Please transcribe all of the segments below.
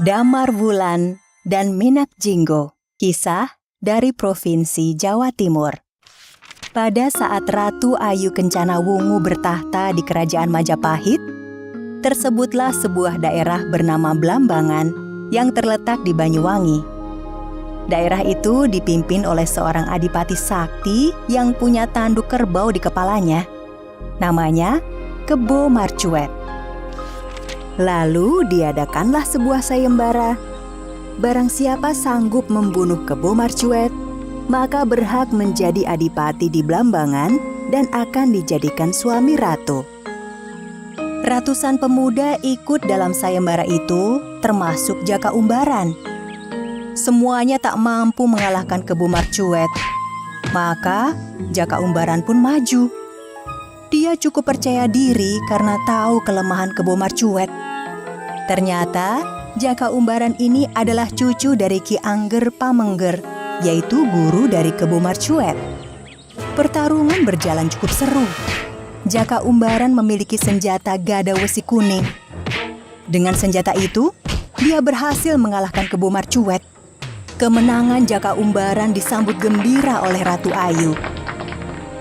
Damar Wulan dan Menak Jinggo. Kisah dari Provinsi Jawa Timur. Pada saat Ratu Ayu Kencana Wungu bertahta di Kerajaan Majapahit, tersebutlah sebuah daerah bernama Blambangan yang terletak di Banyuwangi. Daerah itu dipimpin oleh seorang adipati sakti yang punya tanduk kerbau di kepalanya. Namanya Kebo Marcuet. Lalu diadakanlah sebuah sayembara. Barang siapa sanggup membunuh Kebo Marcuet, maka berhak menjadi adipati di Blambangan dan akan dijadikan suami ratu. Ratusan pemuda ikut dalam sayembara itu, termasuk Jaka Umbaran. Semuanya tak mampu mengalahkan Kebo Marcuet. Maka Jaka Umbaran pun maju. Dia cukup percaya diri karena tahu kelemahan Kebo Marcuet. Ternyata Jaka Umbaran ini adalah cucu dari Ki Angger Pamengger, yaitu guru dari Kebo Marcuet. Pertarungan berjalan cukup seru. Jaka Umbaran memiliki senjata gada wesi kuning. Dengan senjata itu, dia berhasil mengalahkan Kebo Marcuet. Kemenangan Jaka Umbaran disambut gembira oleh Ratu Ayu.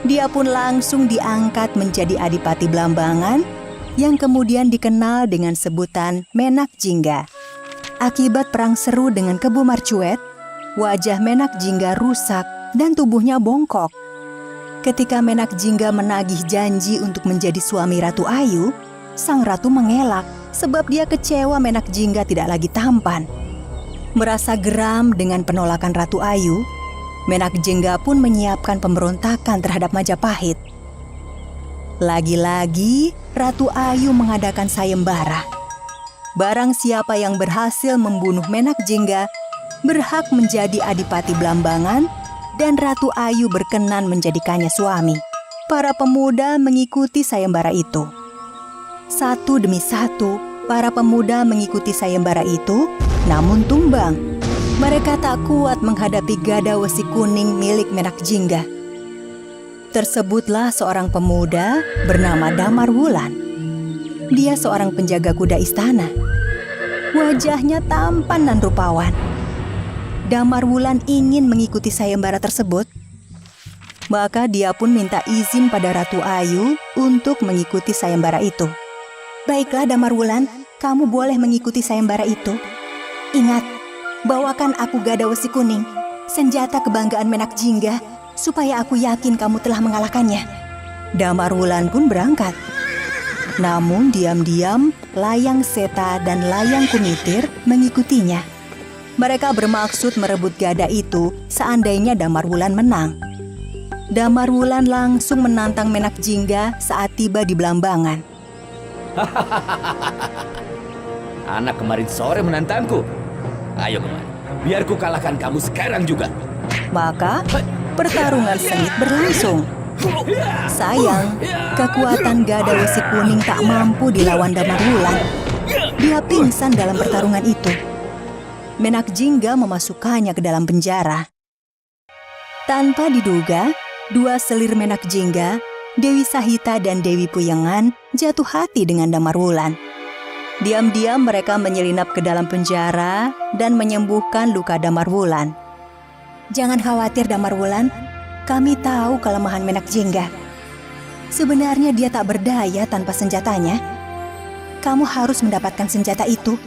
Dia pun langsung diangkat menjadi adipati Blambangan yang kemudian dikenal dengan sebutan Menak Jingga. Akibat perang seru dengan Kebo Marcuet, wajah Menak Jingga rusak dan tubuhnya bongkok. Ketika Menak Jingga menagih janji untuk menjadi suami Ratu Ayu, sang ratu mengelak sebab dia kecewa Menak Jingga tidak lagi tampan. Merasa geram dengan penolakan Ratu Ayu, Menak Jingga pun menyiapkan pemberontakan terhadap Majapahit. Lagi-lagi, Ratu Ayu mengadakan sayembara. Barang siapa yang berhasil membunuh Menak Jingga berhak menjadi adipati Blambangan dan Ratu Ayu berkenan menjadikannya suami. Para pemuda mengikuti sayembara itu. Satu demi satu, para pemuda mengikuti sayembara itu, namun tumbang. Mereka tak kuat menghadapi gada wesi kuning milik Menak Jingga. Tersebutlah seorang pemuda bernama Damar Wulan. Dia seorang penjaga kuda istana. Wajahnya tampan dan rupawan. Damar Wulan ingin mengikuti sayembara tersebut. Maka dia pun minta izin pada Ratu Ayu untuk mengikuti sayembara itu. Baiklah Damar Wulan, kamu boleh mengikuti sayembara itu. Ingat, bawakan aku gada wesi kuning, senjata kebanggaan Menak Jingga, supaya aku yakin kamu telah mengalahkannya. Damar Wulan pun berangkat. Namun diam-diam, Layang Seta dan Layang Kumitir mengikutinya. Mereka bermaksud merebut gada itu seandainya Damar Wulan menang. Damar Wulan langsung menantang Menak Jingga saat tiba di Blambangan. Anak kemarin sore menantangku. Ayo kemari, biar ku kalahkan kamu sekarang juga. Maka pertarungan sengit berlangsung. Sayang, kekuatan gada wesi kuning tak mampu dilawan Damar Wulan. Dia pingsan dalam pertarungan itu. Menak Jingga memasukkannya ke dalam penjara. Tanpa diduga, dua selir Menak Jingga, Dewi Sahita dan Dewi Puyengan, jatuh hati dengan Damar Wulan. Diam-diam mereka menyelinap ke dalam penjara dan menyembuhkan luka Damar Wulan. Jangan khawatir Damar Wulan, kami tahu kelemahan Menak Jingga. Sebenarnya dia tak berdaya tanpa senjatanya. Kamu harus mendapatkan senjata itu.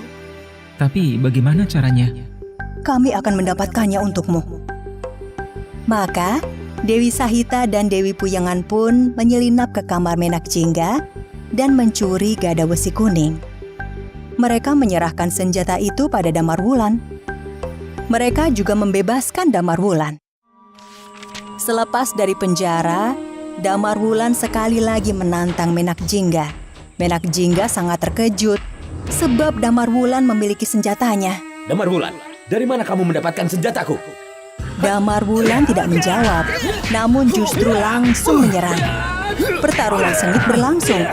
Tapi bagaimana caranya? Kami akan mendapatkannya untukmu. Maka Dewi Sahita dan Dewi Puyengan pun menyelinap ke kamar Menak Jingga dan mencuri gada wesi kuning. Mereka menyerahkan senjata itu pada Damar Wulan. Mereka juga membebaskan Damar Wulan. Selepas dari penjara, Damar Wulan sekali lagi menantang Menak Jingga. Menak Jingga sangat terkejut sebab Damar Wulan memiliki senjatanya. Damar Wulan, dari mana kamu mendapatkan senjataku? Damar Wulan tidak menjawab, namun justru langsung menyerang. Pertarungan sengit berlangsung.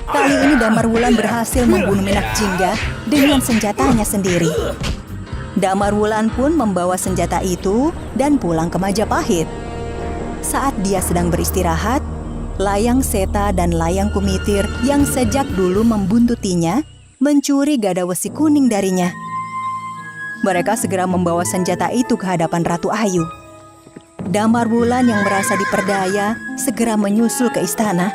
Kali ini Damar Wulan berhasil membunuh Menak Jingga dengan senjatanya sendiri. Damar Wulan pun membawa senjata itu dan pulang ke Majapahit. Saat dia sedang beristirahat, Layang Seta dan Layang Kumitir yang sejak dulu membuntutinya mencuri gada besi kuning darinya. Mereka segera membawa senjata itu ke hadapan Ratu Ayu. Damar Wulan yang merasa diperdaya segera menyusul ke istana.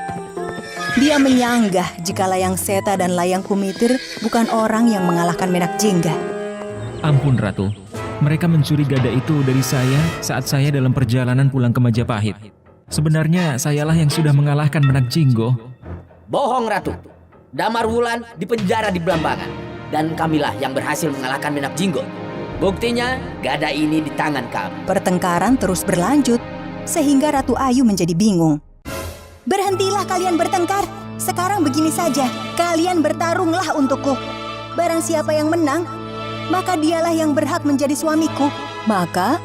Dia menyanggah jika Layang Seta dan Layang Kumitir bukan orang yang mengalahkan Menak Jingga. Ampun Ratu, mereka mencuri gada itu dari saya saat saya dalam perjalanan pulang ke Majapahit. Sebenarnya sayalah yang sudah mengalahkan Menak Jinggo. Bohong Ratu. Damar Wulan dipenjara di Blambangan. Dan kamilah yang berhasil mengalahkan Menak Jinggo. Buktinya gada ini di tangan kami. Pertengkaran terus berlanjut sehingga Ratu Ayu menjadi bingung. Berhentilah kalian bertengkar. Sekarang begini saja, kalian bertarunglah untukku. Barang siapa yang menang, maka dialah yang berhak menjadi suamiku. Maka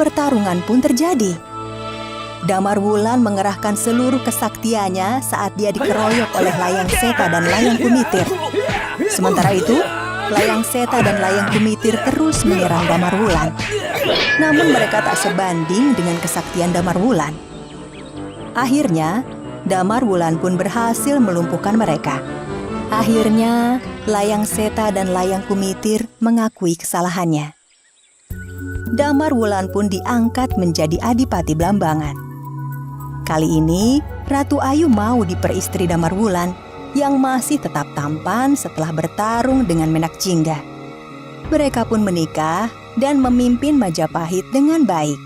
pertarungan pun terjadi. Damar Wulan mengerahkan seluruh kesaktiannya saat dia dikeroyok oleh Layang Seta dan Layang Kumitir. Sementara itu, Layang Seta dan Layang Kumitir terus menyerang Damar Wulan. Namun mereka tak sebanding dengan kesaktian Damar Wulan. Akhirnya, Damar Wulan pun berhasil melumpuhkan mereka. Akhirnya, Layang Seta dan Layang Kumitir mengakui kesalahannya. Damar Wulan pun diangkat menjadi Adipati Blambangan. Kali ini, Ratu Ayu mau diperistri Damar Wulan yang masih tetap tampan setelah bertarung dengan Menak Jingga. Mereka pun menikah dan memimpin Majapahit dengan baik.